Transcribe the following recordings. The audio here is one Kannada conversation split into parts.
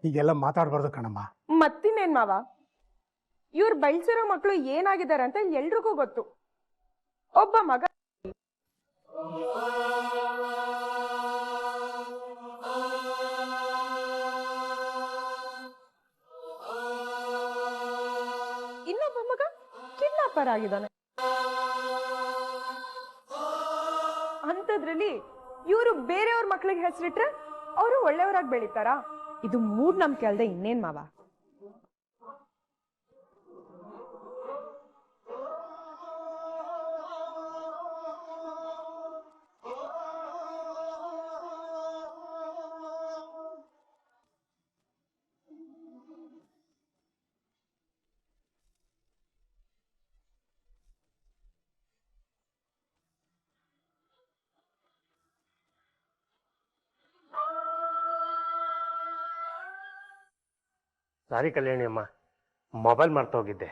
ಹೀಗೆಲ್ಲ ಮಾತಾಡಬಾರ್ದು ಕಣಮ್ಮ. ಮತ್ತಿನ್ನೇನ್ ಮಾವ, ಇವ್ರು ಬೆಳ್ಸಿರೋ ಮಕ್ಕಳು ಏನಾಗಿದ್ದಾರೆ ಅಂತ ಎಲ್ರಿಗೂ ಗೊತ್ತು. ಒಬ್ಬ ಮಗ ಇನ್ನೊಬ್ಬ ಮಗ ಕಿಡ್ನಾಪರ್ ಆಗಿದ್ದಾನೆ. ಅಂತದ್ರಲ್ಲಿ ಇವರು ಬೇರೆಯವ್ರ ಮಕ್ಳಿಗೆ ಹೆಸರಿಟ್ರೆ ಅವರು ಒಳ್ಳೆಯವರಾಗಿ ಬೆಳಿತಾರಾ? ಇದು ಮೂಢನಂಬಿಕೆ ಅಲ್ದೆ ಇನ್ನೇನ್ ಮಾವ. ಸಾರಿ ಕಲ್ಯಾಣಿ ಅಮ್ಮ, ಮೊಬೈಲ್ ಮರ್ತೋಗಿದ್ದೆ.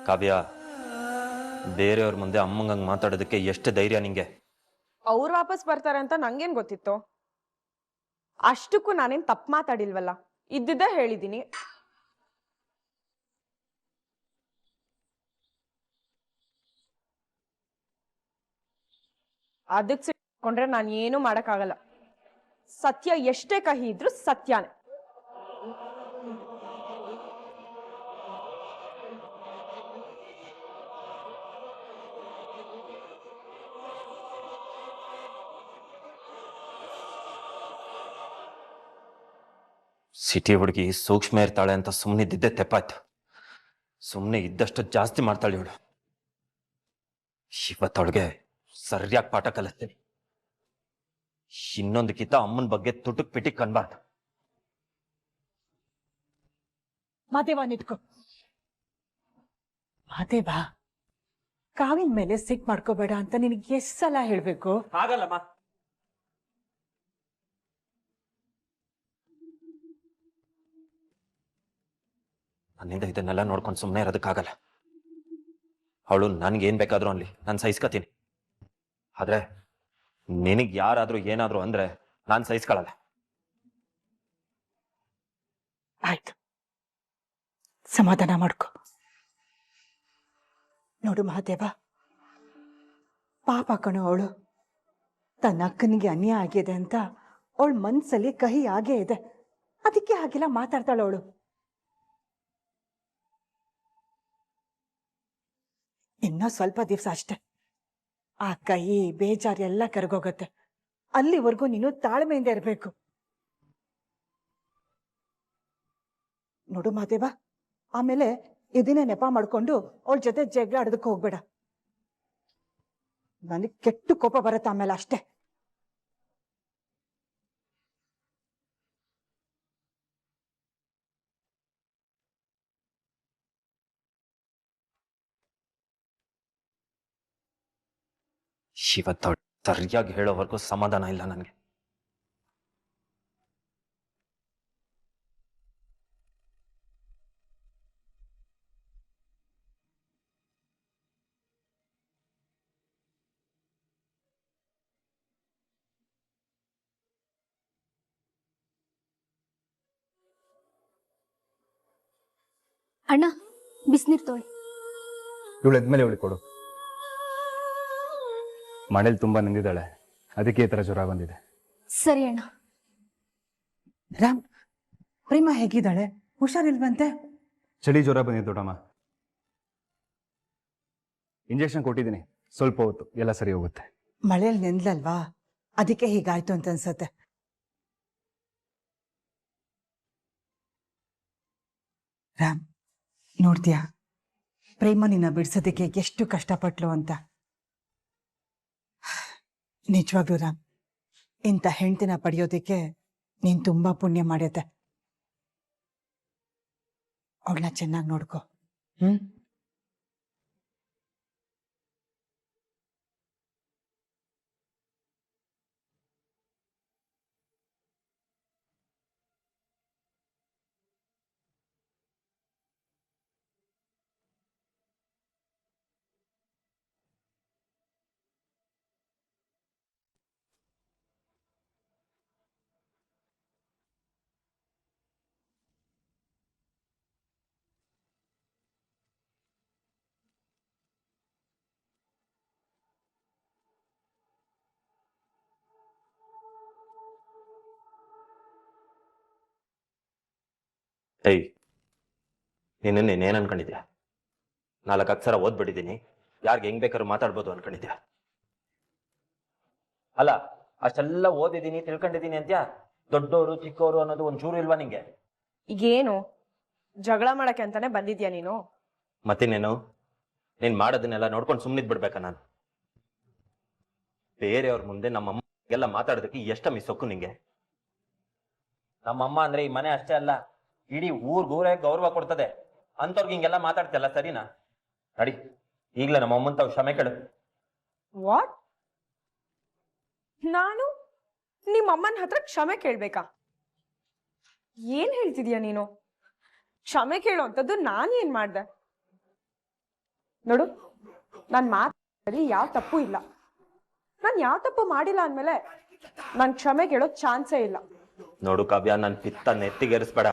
ಕಾವ್ಯ, ಬೇರೆಯವ್ರ ಮುಂದೆ ಅಮ್ಮಂಗಂಗೆ ಮಾತಾಡೋದಕ್ಕೆ ಎಷ್ಟು ಧೈರ್ಯ ನಿಂಗೆ? ಅವ್ರು ವಾಪಸ್ ಬರ್ತಾರೆ ಅಂತ ನಂಗೇನ್ ಗೊತ್ತಿತ್ತು? ಅಷ್ಟಕ್ಕೂ ನಾನೇನ್ ತಪ್ಪು ಮಾತಾಡಿಲ್ವಲ್ಲ, ಇದ್ದಿದ್ದೇ ಹೇಳಿದ್ದೀನಿ. ಅದಕ್ಕೆ ಸಿಟ್ಕೊಂಡ್ರೆ ನಾನು ಏನು ಮಾಡಕ್ಕಾಗಲ್ಲ. ಸತ್ಯ ಎಷ್ಟೇ ಕಹಿ ಇದ್ರು ಸತ್ಯನೇ. ಸಿಟಿ ಹುಡುಗಿ ಸೂಕ್ಷ್ಮ ಇರ್ತಾಳೆ ಅಂತ ಸುಮ್ಮನಿದ್ದಿದ್ದೆ ತೆಪ್ಪಾಯ್ತು. ಸುಮ್ಮನೆ ಇದ್ದಷ್ಟು ಜಾಸ್ತಿ ಮಾಡ್ತಾಳೆ ಇವಳು. ಇವತ್ತೊಳಗೆ ಸರಿಯಾಗಿ ಪಾಠ ಕಲಿಸ್ತೀನಿ. ಇನ್ನೊಂದಕ್ಕಿಂತ ಅಮ್ಮನ ಬಗ್ಗೆ ತುಟುಕ್ ಪಿಟಿಕ್ ಕನ್ಬಾರ್ದು. ಮಾದೇವ ನಿಂತ್ಕೋ. ಮಾದೇವ, ಕಾವಿನ ಮೇಲೆ ಸಿಟ್ ಮಾಡ್ಕೋಬೇಡ ಅಂತ ನಿನಗೆ ಎಷ್ಟು ಸಲ ಹೇಳ್ಬೇಕು? ಆಗಲ್ಲಮ್ಮ. ನನ್ನಿಂದ ಇದನ್ನೆಲ್ಲ ನೋಡ್ಕೊಂಡು ಸುಮ್ಮನೆ ಇರೋದಕ್ಕಾಗಲ್ಲ. ಅವಳು ನನ್ಗೇನ್ ಬೇಕಾದ್ರೂ ಅನ್ಲಿ, ನಾನು ಸಹಿಸ್ಕೊತೀನಿ. ಆದ್ರೆ ನಿನಗ್ ಯಾರಾದ್ರೂ ಏನಾದ್ರು ಅಂದ್ರೆ ನಾನು ಸಹಿಸ್ಕೊಳ್ಳಲ್ಲ. ಆಯ್ತು, ಸಮಾಧಾನ ಮಾಡ್ಕೊ. ನೋಡು ಮಹಾದೇವ, ಪಾಪ ಕಣು ಅವಳು. ತನ್ನ ಅಕ್ಕನಿಗೆ ಅನ್ಯಾಯ ಆಗಿದೆ ಅಂತ ಅವಳ ಮನ್ಸಲ್ಲಿ ಕಹಿ ಆಗೇ ಇದೆ. ಅದಕ್ಕೆ ಹಾಗೆಲ್ಲ ಮಾತಾಡ್ತಾಳ ಅವಳು. ಇನ್ನೂ ಸ್ವಲ್ಪ ದಿವಸ ಅಷ್ಟೆ, ಆ ಕಹಿ ಬೇಜಾರು ಎಲ್ಲ ಕರಗೋಗತ್ತೆ. ಅಲ್ಲಿವರೆಗೂ ನೀನು ತಾಳ್ಮೆಯಿಂದ ಇರಬೇಕು. ನೋಡು ಮಾದೇವ, ಆಮೇಲೆ ಇದನ್ನೇ ನೆಪ ಮಾಡ್ಕೊಂಡು ಅವಳ ಜೊತೆ ಜಗಳ ಆಡೋದಕ್ಕೆ ಹೋಗ್ಬೇಡ. ನನಗೆ ಕೆಟ್ಟು ಕೋಪ ಬರುತ್ತೆ ಆಮೇಲೆ ಅಷ್ಟೇ. ಇವತ್ತು ಸರಿಯಾಗಿ ಹೇಳೋವರೆಗೂ ಸಮಾಧಾನ ಇಲ್ಲ ನನಗೆ. ಅಣ್ಣ, ಬಿಸಿನೀರು ತೊಳಿ. ಇವಳು ಎದ್ಮೇಲೆ ಇವಳಿಗೆ ಕೊಡು. ಮನೇಲಿ ತುಂಬಾ ನಿಂದಿದ್ದಾಳೆ, ಅದಕ್ಕೆ ಈ ತರ ಜ್ವರ ಬಂದಿದೆ. ಸರಿ ಅಣ್ಣ. ರಾಮ್, ಪ್ರೇಮ ಹೇಗಿದ್ದಾಳೆ? ಹುಷಾರಿಲ್ವಂತೆ? ಚಳಿ ಜ್ವರ ಬಂದಿದೆ ದೊಡ್ಡಮ್ಮ. ಇಂಜೆಕ್ಷನ್ ಕೊಟ್ಟಿದ್ದೀನಿ, ಸ್ವಲ್ಪ ಹೊತ್ತು ಎಲ್ಲ ಸರಿ ಹೋಗುತ್ತೆ. ಮಳೆಯಲ್ಲಿ ನೆಂದ್ಲಲ್ವಾ, ಅದಕ್ಕೆ ಹೀಗಾಯ್ತು ಅಂತ ಅನ್ಸತ್ತೆ. ರಾಮ್, ನೋಡ್ತೀಯಾ ಪ್ರೇಮ ನಿನ್ನ ಬಿಡ್ಸೋದಕ್ಕೆ ಎಷ್ಟು ಕಷ್ಟಪಟ್ಲು ಅಂತ. ನಿಜವಾಗ್ಲೂ ರಾಮ್, ಇಂಥ ಹೆಂಡ್ತಿನ ಪಡೆಯೋದಕ್ಕೆ ನೀನ್ ತುಂಬಾ ಪುಣ್ಯ ಮಾಡಿದೆ. ಅವಳನ್ನ ಚೆನ್ನಾಗಿ ನೋಡ್ಕೊ. ಏಯ್, ನೀನೇನು ಅನ್ಕೊಂಡಿದ್ಯಾ? 4 ಅಕ್ಷರ ಓದ್ಬಿಟ್ಟಿದ್ದೀನಿ, ಯಾರಿಗೆ ಹೆಂಗ್ ಬೇಕಾದ್ರೂ ಮಾತಾಡ್ಬೋದು ಅನ್ಕೊಂಡಿದ್ಯಾ? ಅಲ್ಲ, ಅಷ್ಟೆಲ್ಲ ಓದಿದ್ದೀನಿ ತಿಳ್ಕೊಂಡಿದ್ದೀನಿ ಅಂತ್ಯಾ? ದೊಡ್ಡವರು ಚಿಕ್ಕವರು ಅನ್ನೋದು ಒಂಚೂರು ಇಲ್ವಾ ನಿಂಗೆ? ಈಗೇನು ಜಗಳ ಮಾಡಕ್ಕೆ ಅಂತಾನೆ ಬಂದಿದ್ಯಾ ನೀನು? ಮತ್ತಿನ್ನೇನು, ನೀನ್ ಮಾಡೋದನ್ನೆಲ್ಲ ನೋಡ್ಕೊಂಡು ಸುಮ್ಮನಿದ್ ಬಿಡ್ಬೇಕಾ ನಾನು? ಬೇರೆಯವ್ರ ಮುಂದೆ ನಮ್ಮಮ್ಮೆಲ್ಲ ಮಾತಾಡೋದಕ್ಕೆ ಎಷ್ಟ ಮಿಸ್ಸೊಕ್ಕು ನಿಂಗೆ? ನಮ್ಮಮ್ಮ ಅಂದ್ರೆ ಈ ಮನೆ ಅಷ್ಟೇ ಅಲ್ಲ, ಇಡೀ ಊರೇ ಗೌರವ ಕೊಡ್ತದೆ. ಅಂತವ್ರಿಗೆ ಹಿಂಗೆಲ್ಲ ಮಾತಾಡ್ತಿಯಲ್ಲ, ಸರಿನಾ? ನಡಿ, ಈಗ್ಲೇ ನಮ್ಮಮ್ಮನ್ ತಾವು ಕ್ಷಮೆ ಕೇಳು. ವಾಟ್? ನಾನು ನಿಮ್ಮಮ್ಮನ ಹತ್ರ ಕ್ಷಮೆ ಕೇಳ್ಬೇಕಾ? ಏನ್ ಹೇಳ್ತಿದ್ಯಾ ನೀನು? ಕ್ಷಮೆ ಕೇಳೋಂಥದ್ದು ನಾನು ಏನ್ ಮಾಡ್ದೆ? ನೋಡು, ನನ್ ಮಾತಲ್ಲಿ ಯಾವ ತಪ್ಪು ಇಲ್ಲ. ನಾನು ಯಾವ ತಪ್ಪು ಮಾಡಿಲ್ಲ ಅಂದ್ಮೇಲೆ ನಾನು ಕ್ಷಮೆ ಕೇಳೋ ಚಾನ್ಸೇ ಇಲ್ಲ. ನೋಡು ಕಾವ್ಯ, ನನ್ ಪಿತ್ತ ನೆತ್ತಿಗೇರಿಸ್ಬೇಡ.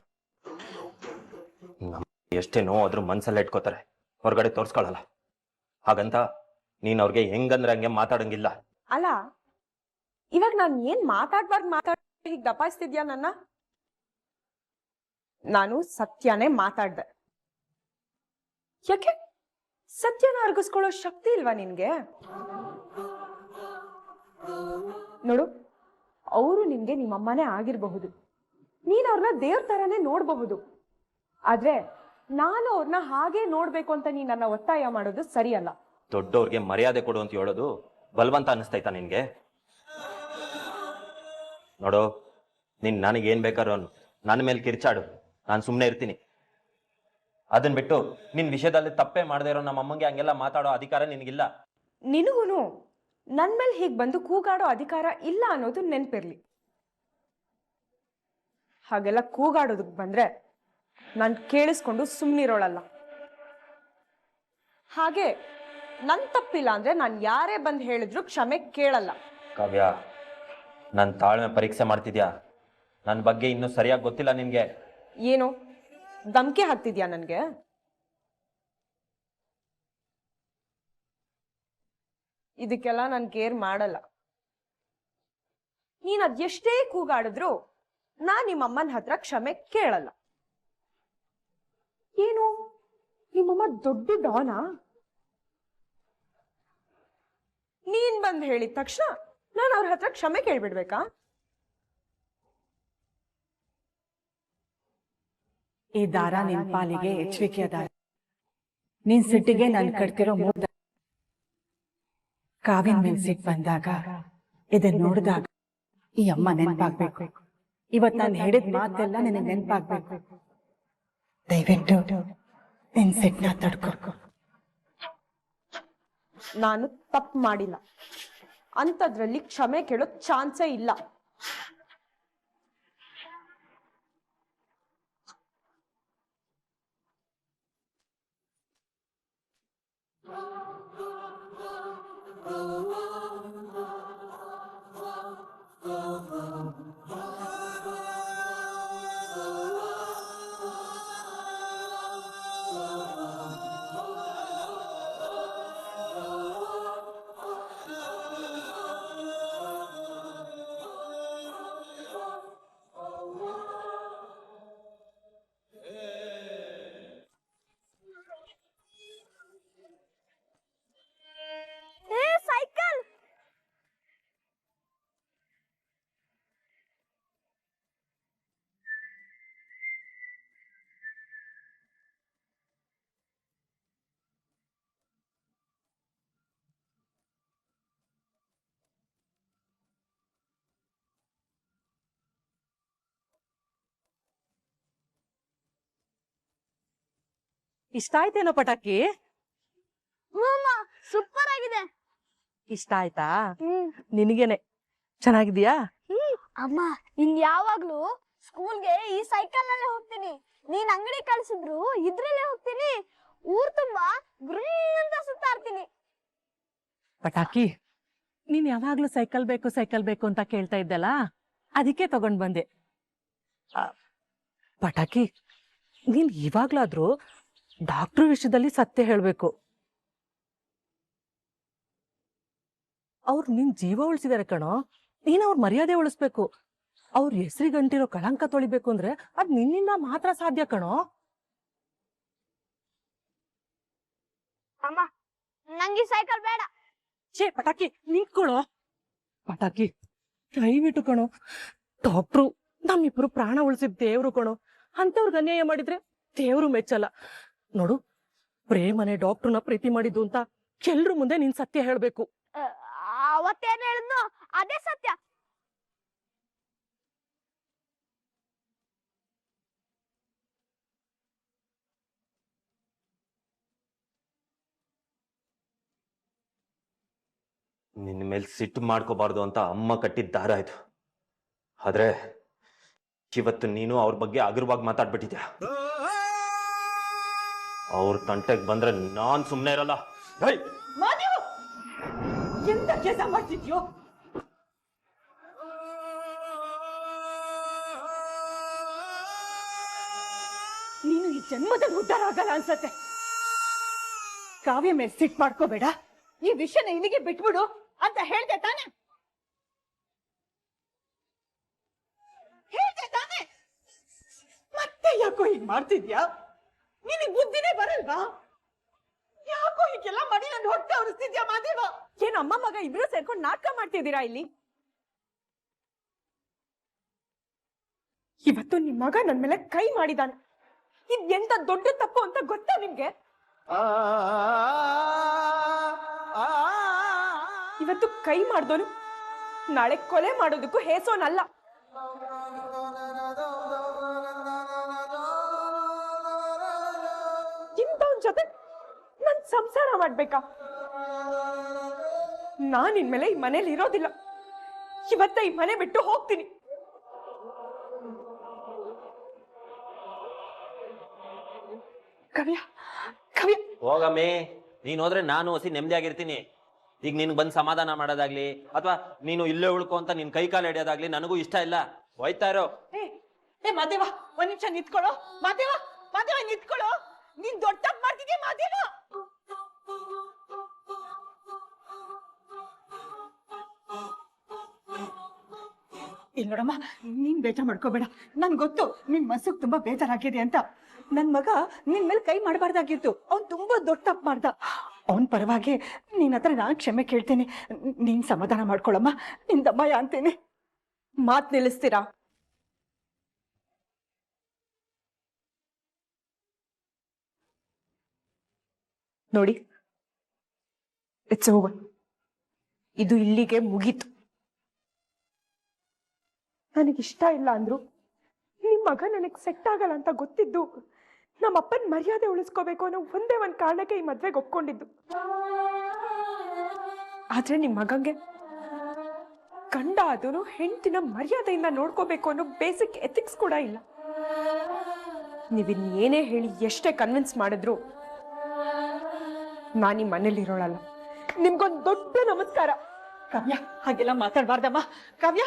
ಎಷ್ಟೇ ನೋವಾದ್ರೂ ಮನ್ಸಲ್ಲೇ ಇಟ್ಕೋತಾರೆ, ಹೊರಗಡೆ ತೋರ್ಸ್ಕೊಳಲ್ಲ. ಹಾಗಂತ ನೀನ್ ಅವ್ರಿಗೆ ಹೆಂಗಂದ್ರೆ ಹಂಗೆ ಮಾತಾಡಂಗಿಲ್ಲ. ಅಲ್ಲ, ಇವಾಗ ನಾನು ಏನ್ ಮಾತಾಡ್ ಹೀಗ್ ದಪಾಯಿಸ್ತಿದ್ಯಾ ನನ್ನ? ನಾನು ಸತ್ಯನೇ ಮಾತಾಡ್ದೆ. ಯಾಕೆ ಸತ್ಯನ ಅರ್ಗಿಸ್ಕೊಳ್ಳೋ ಶಕ್ತಿ ಇಲ್ವಾ ನಿನ್ಗೆ? ನೋಡು, ಅವರು ನಿನ್ಗೆ ನಿಮ್ಮಮ್ಮನೇ ಆಗಿರಬಹುದು, ನೀನ್ ಅವ್ರನ್ನ ದೇವ್ರ ತರಾನೇ ನೋಡ್ಬಹುದು. ಆದ್ರೆ ನಾನು ಅವ್ರನ್ನ ಹಾಗೆ ನೋಡ್ಬೇಕು ಅಂತ ನೀನ್ ನನ್ನ ಒತ್ತಾಯ ಮಾಡೋದು ಸರಿಯಲ್ಲ. ದೊಡ್ಡವ್ರಿಗೆ ಮರ್ಯಾದೆ ಕೊಡು ಅಂತ ಹೇಳೋದು ಬಲವಂತ ಅನಿಸ್ತೈತಾ ನಿನ್ಗೆ? ನೋಡು, ನೀನ್ ನನಗೇನ್ ಬೇಕಾದ್ರು ನನ್ನ ಮೇಲೆ ಕಿರ್ಚಾಡು, ನಾನು ಸುಮ್ಮನೆ ಇರ್ತೀನಿ. ಅದನ್ ಬಿಟ್ಟು ನಿನ್ ವಿಷಯದಲ್ಲಿ ತಪ್ಪೇ ಮಾಡದೇ ಇರೋ ನಮ್ಮ ಅಮ್ಮಂಗೆ ಹಂಗೆಲ್ಲ ಮಾತಾಡೋ ಅಧಿಕಾರ ನಿನಗಿಲ್ಲ. ನಿನಗೂನು ನನ್ ಮೇಲೆ ಹೀಗ್ ಬಂದು ಕೂಗಾಡೋ ಅಧಿಕಾರ ಇಲ್ಲ ಅನ್ನೋದು ನೆನ್ಪಿರ್ಲಿ. ಹಾಗೆಲ್ಲ ಕೂಗಾಡೋದಕ್ ಬಂದ್ರೆ ನಾನ್ ಕೇಳಿಸ್ಕೊಂಡು ಸುಮ್ನಿರೋಳಲ್ಲ. ಹಾಗೆ ನನ್ ತಪ್ಪಿಲ್ಲ ಅಂದ್ರೆ ನಾನ್ ಯಾರೇ ಬಂದ್ ಹೇಳಿದ್ರು ಕ್ಷಮೆ ಕೇಳಲ್ಲ. ಕಾವ್ಯ, ನನ್ ತಾಳ್ಮೆ ಪರೀಕ್ಷೆ ಮಾಡ್ತಿದ್ಯಾ? ನನ್ನ ಬಗ್ಗೆ ಇನ್ನೂ ಸರಿಯಾಗಿ ಗೊತ್ತಿಲ್ಲ ನಿನ್ಗೆ. ಏನು ಧಮ್ಕಿ ಹಾಕ್ತಿದ್ಯಾ ನನ್ಗೆ? ಇದಕ್ಕೆಲ್ಲ ನಾನು ಕೇರ್ ಮಾಡಲ್ಲ. ನೀನ್ ಅದೆಷ್ಟೇ ಕೂಗಾಡಿದ್ರು ನಾನ್ ನಿಮ್ಮಮ್ಮನ ಹತ್ರ ಕ್ಷಮೆ ಕೇಳಲ್ಲ. ಏನು ನಿಮ್ಮಮ್ಮ ದೊಡ್ಡ ಡಾನಾ? ನೀನ್ ಬಂದ್ ಹೇಳಿದ ತಕ್ಷಣ ನಾನು ಅವ್ರ ಹತ್ರ ಕ್ಷಮೆ ಕೇಳ್ಬಿಡ್ಬೇಕಾ? ಈ ದಾರ ನಿನ್ ಪಾಲಿಗೆ ಎಚ್ಚರಿಕೆಯ ದಾರ. ನಿನ್ ಸಿಟ್ಟಿಗೆ ನನ್ ಕಟ್ತಿರೋ ಮೂರ್ದ ಕಾವಿನ ಮೇಲೆ ಸಿಟ್ಟು ಬಂದಾಗ, ಇದನ್ನ ನೋಡಿದಾಗ ಈ ಅಮ್ಮ ನೆನ್ಪಾಗ್ಬೇಕು. ಇವತ್ ನಾನು ಹೇಳಿದ ಮಾತೆಲ್ಲ ನಿನಗೆ ನೆನ್ಪಾಗ್ಬೇಕು. ದಯವಿಟ್ಟು ನಿನ್ ಸಿಟ್ಟನ್ನ ತಡ್ಕೊ. ನಾನು ತಪ್ಪು ಮಾಡಿಲ್ಲ, ಅಂಥದ್ರಲ್ಲಿ ಕ್ಷಮೆ ಕೇಳೋ ಚಾನ್ಸೇ ಇಲ್ಲ. ಸೈಕಲ್ ಇಷ್ಟ ಆಯ್ತೇನೋ ಪಟಾಕಿ? ಸೂಪರ್ ಆಗಿದೆ. ಇಷ್ಟ ಆಯ್ತಾ? ನಿನಗೇನೆ. ಚೆನ್ನಾಗಿದ್ಯಾ? ಅಮ್ಮ, ಇನ್ ಯಾವಾಗ್ಲೂ ಸ್ಕೂಲ್ಗೆ ಈ ಸೈಕಲ್ ನಲ್ಲೇ ಹೋಗ್ತೀನಿ. ನೀನ್ ಅಂಗಡಿ ಕಳ್ಸಿದ್ರು ಇದ್ರಲ್ಲೇ ಹೋಗ್ತೀನಿ. ಊರ್ ತುಂಬಾ ಗುರ್ರ್ ಅಂತ ಸುತ್ತಾಡ್ತೀನಿ. ಪಟಾಕಿ, ನೀನ್ ಯಾವಾಗ್ಲೂ ಸೈಕಲ್ ಬೇಕು ಅಂತ ಕೇಳ್ತಾ ಇದ್ದಲ್ಲ, ಅದಕ್ಕೆ ತಗೊಂಡ್ ಬಂದೆ. ಪಟಾಕಿ, ನೀನ್ ಇವಾಗ್ಲಾದ್ರೂ ಡಾಕ್ಟ್ರು ವಿಷಯದಲ್ಲಿ ಸತ್ಯ ಹೇಳ್ಬೇಕು. ಅವ್ರು ನಿನ್ ಜೀವ ಉಳಿಸಿದಾರೆ ಕಣೋ, ನೀನ್ ಅವ್ರ ಮರ್ಯಾದೆ ಉಳಿಸ್ಬೇಕು. ಅವ್ರ ಹೆಸರಿಗಂಟಿರೋ ಕಳಂಕ ತೊಳಿಬೇಕು ಅಂದ್ರೆ ಅದ್ ನಿನ್ನಿಂದ ಮಾತ್ರ ಸಾಧ್ಯ ಕಣೋ. ಅಮ್ಮ ನಂಗೆ ಸೈಕಲ್ ಬೇಡ. ಛೇ ಪಟಾಕಿ ನಿಂತ್ಕೊಳ್ಳೋ. ಪಟಾಕಿ ದಯವಿಟ್ಟು ಕಣೋ, ಡಾಕ್ಟ್ರು ನಮ್ಮಿಬ್ರು ಪ್ರಾಣ ಉಳಿಸಿದ್ ದೇವ್ರು ಕಣೋ. ಅಂತವ್ರಿಗೆ ಅನ್ಯಾಯ ಮಾಡಿದ್ರೆ ದೇವ್ರು ಮೆಚ್ಚಲ್ಲ. ನೋಡು, ಪ್ರೇಮನೆ ಡಾಕ್ಟ್ರನ್ನ ಪ್ರೀತಿ ಮಾಡಿದ್ದು ಅಂತ ಎಲ್ರು ಮುಂದೆ ನೀನ್ ಸತ್ಯ ಹೇಳ್ಬೇಕು. ಅವತ್ತೇನ್ ಹೇಳಿದ್ನು ಅದೇ ಸತ್ಯ. ನಿನ್ನ ಮೇಲೆ ಸಿಟ್ಟು ಮಾಡ್ಕೋಬಾರ್ದು ಅಂತ ಅಮ್ಮ ಕಟ್ಟಿದ ದಾರ ಆಯ್ತು. ಆದ್ರೆ ಇವತ್ತು ನೀನು ಅವ್ರ ಬಗ್ಗೆ ಅಗರವಾಗಿ ಮಾತಾಡ್ಬಿಟ್ಟಿದ್ಯಾ. ಅವ್ರ ತಂಟೆಗೆ ಬಂದ್ರೆ ನಾನ್ ಸುಮ್ನೆ ಇರಲ್ಲ. ಎಂತ ಕೆಲಸ ಮಾಡ್ತಿದ್ಯೋ? ನೀನು ಈ ಜನ್ಮದಲ್ಲಿ ಉದ್ಧಾರ ಆಗಲ್ಲ ಅನ್ಸತ್ತೆ. ಕಾವ್ಯ ಮೇಲೆ ಸಿಟ್ ಮಾಡ್ಕೋಬೇಡ, ಈ ವಿಷಯನ ಇಲ್ಲಿಗೆ ಬಿಟ್ಬಿಡು ಅಂತ ಹೇಳ್ದೆ ತಾನೆ? ಹೇಳ್ದೆ ತಾನೆ? ಮತ್ತೆ ಯಾಕೋ ಹೀಗ್ ಮಾಡ್ತಿದ್ಯಾ? ನಿನಗೆ ಬುದ್ಧಿನೇ ಬರಲ್ವಾ? ಯಾಕೋ ಹೀಗೆಲ್ಲ ಮಾಡಿ ನನ್ನ ಹೊಟ್ಟೆ ಉರಿಸ್ತಿದ್ಯಾ ಮಾದೇವ? ಏನ್ ಅಮ್ಮ ಮಗ ಇಬ್ರು ಸೇರ್ಕೊಂಡು ನಾಟಕ ಮಾಡ್ತಿದ್ದೀರಾ ಇಲ್ಲಿ? ಇವತ್ತು ನಿಮ್ ಮಗ ನನ್ ಮೇಲೆ ಕೈ ಮಾಡಿದಾನೆ. ಇದ್ ಎಂತ ದೊಡ್ಡ ತಪ್ಪು ಅಂತ ಗೊತ್ತಾ ನಿಮ್ಗೆ? ಇವತ್ತು ಕೈ ಮಾಡ್ದೋನು ನಾಳೆ ಕೊಲೆ ಮಾಡೋದಕ್ಕೂ ಹೇಸೋನಲ್ಲ. ಇಂಥವನ್ ಜೊತೆ ನನ್ ಸಂಸಾರ ಮಾಡ್ಬೇಕಾ? ನಾನ್ ಇನ್ಮೇಲೆ ಈ ಮನೇಲಿ ಇರೋದಿಲ್ಲ. ಇವತ್ತ ಈ ಮನೆ ಬಿಟ್ಟು ಹೋಗ್ತೀನಿ. ಕವ್ಯ, ಕವ್ಯ, ಹೋಗಮ್ಮಿ, ನೀನ್ ಹೋದ್ರೆ ನಾನು ಹೊಸಿ ನೆಮ್ಮದಿ ಆಗಿರ್ತೀನಿ. ಈಗ ನಿನ್ ಬಂದ್ ಸಮಾಧಾನ ಮಾಡೋದಾಗ್ಲಿ ಅಥವಾ ನೀನು ಇಲ್ಲೇ ಉಳ್ಕೊ ಅಂತ ನಿನ್ ಕೈ ಕಾಲು ಹಿಡಿಯೋದಾಗ್ಲಿ ನನಗೂ ಇಷ್ಟ ಇಲ್ಲ. ಹೋಯ್ತಾ ಇರೋ. ಏ ಮಾದೇವ, ಒಂದ್ ನಿಮಿಷ ನಿಂತ್ಕೊಳ್ಳೋ. ಮಾದೇವ, ಮಾದೇವ ನಿಂತ್ಕೊಳ್ಳೋ. ನೀನ್ ದೊಡ್ಡ ತಪ್ಪು ಮಾಡ್ತಿದ್ಯಾ ಮಾದೇವ. ಇಲ್ಲ ನೋಡಮ್ಮ, ನೀನ್ ಬೇಜಾರ್ ಮಾಡ್ಕೋಬೇಡ. ನನ್ ಗೊತ್ತು ನಿನ್ ಮನ್ಸಿಗೆ ತುಂಬಾ ಬೇಜಾರಾಗಿದೆ ಅಂತ. ನನ್ ಮಗ ನಿನ್ ಮೇಲೆ ಕೈ ಮಾಡಬಾರ್ದಾಗಿತ್ತು. ಅವ್ನ್ ತುಂಬಾ ದೊಡ್ಡ ತಪ್ಪು ಮಾಡ್ದ. ಅವನ್ ಪರವಾಗಿ ನಿನ್ ಹತ್ರ ನಾನ್ ಕ್ಷಮೆ ಕೇಳ್ತೀನಿ. ನೀನ್ ಸಮಾಧಾನ ಮಾಡ್ಕೊಳಮ್ಮ. ನಿನ್ ದಮ್ಮಯ್ಯ ಅಂತೇನೆ. ಮಾತ್ ನಿಲ್ಲಿಸ್ತೀರಾ? ನೋಡಿ, ಇಟ್ಸ್ ಓವರ್. ಇದು ಇಲ್ಲಿಗೆ ಮುಗೀತು. ನನಗಿಷ್ಟ ಇಲ್ಲ ಅಂದ್ರು ನಿಮ್ ಮಗ ನನಗ್ ಸೆಟ್ ಆಗಲ್ಲ ಅಂತ ಗೊತ್ತಿದ್ದು ನಮ್ಮ ಅಪ್ಪನ ಮರ್ಯಾದೆ ಉಳಿಸ್ಕೋಬೇಕು ಅನ್ನೋ ಒಂದೇ ಒಂದ್ ಕಾರಣಕ್ಕೆ ಈ ಮದ್ವೆಗೆ ಒಪ್ಕೊಂಡಿದ್ದು. ಆದ್ರೆ ನಿಮ್ ಮಗಂಗೆ ಗಂಡ ಆದನು ಹೆಂಡತಿನ ಮರ್ಯಾದೆಯಿಂದ ನೋಡ್ಕೋಬೇಕು ಅನ್ನೋ ಬೇಸಿಕ್ ಎಥಿಕ್ಸ್ ಕೂಡ ಇಲ್ಲ. ನೀವಿನ್ ಏನೇ ಹೇಳಿ ಎಷ್ಟೇ ಕನ್ವಿನ್ಸ್ ಮಾಡಿದ್ರು ನಾನು ಈ ಮನೇಲಿ ಇರೋಳಲ್ಲ. ನಿಮ್ಗೊಂದು ದೊಡ್ಡ ನಮಸ್ಕಾರ. ಕಾವ್ಯ, ಹಾಗೆಲ್ಲ ಮಾತಾಡ್ಬಾರ್ದಮ್ಮ. ಕಾವ್ಯ,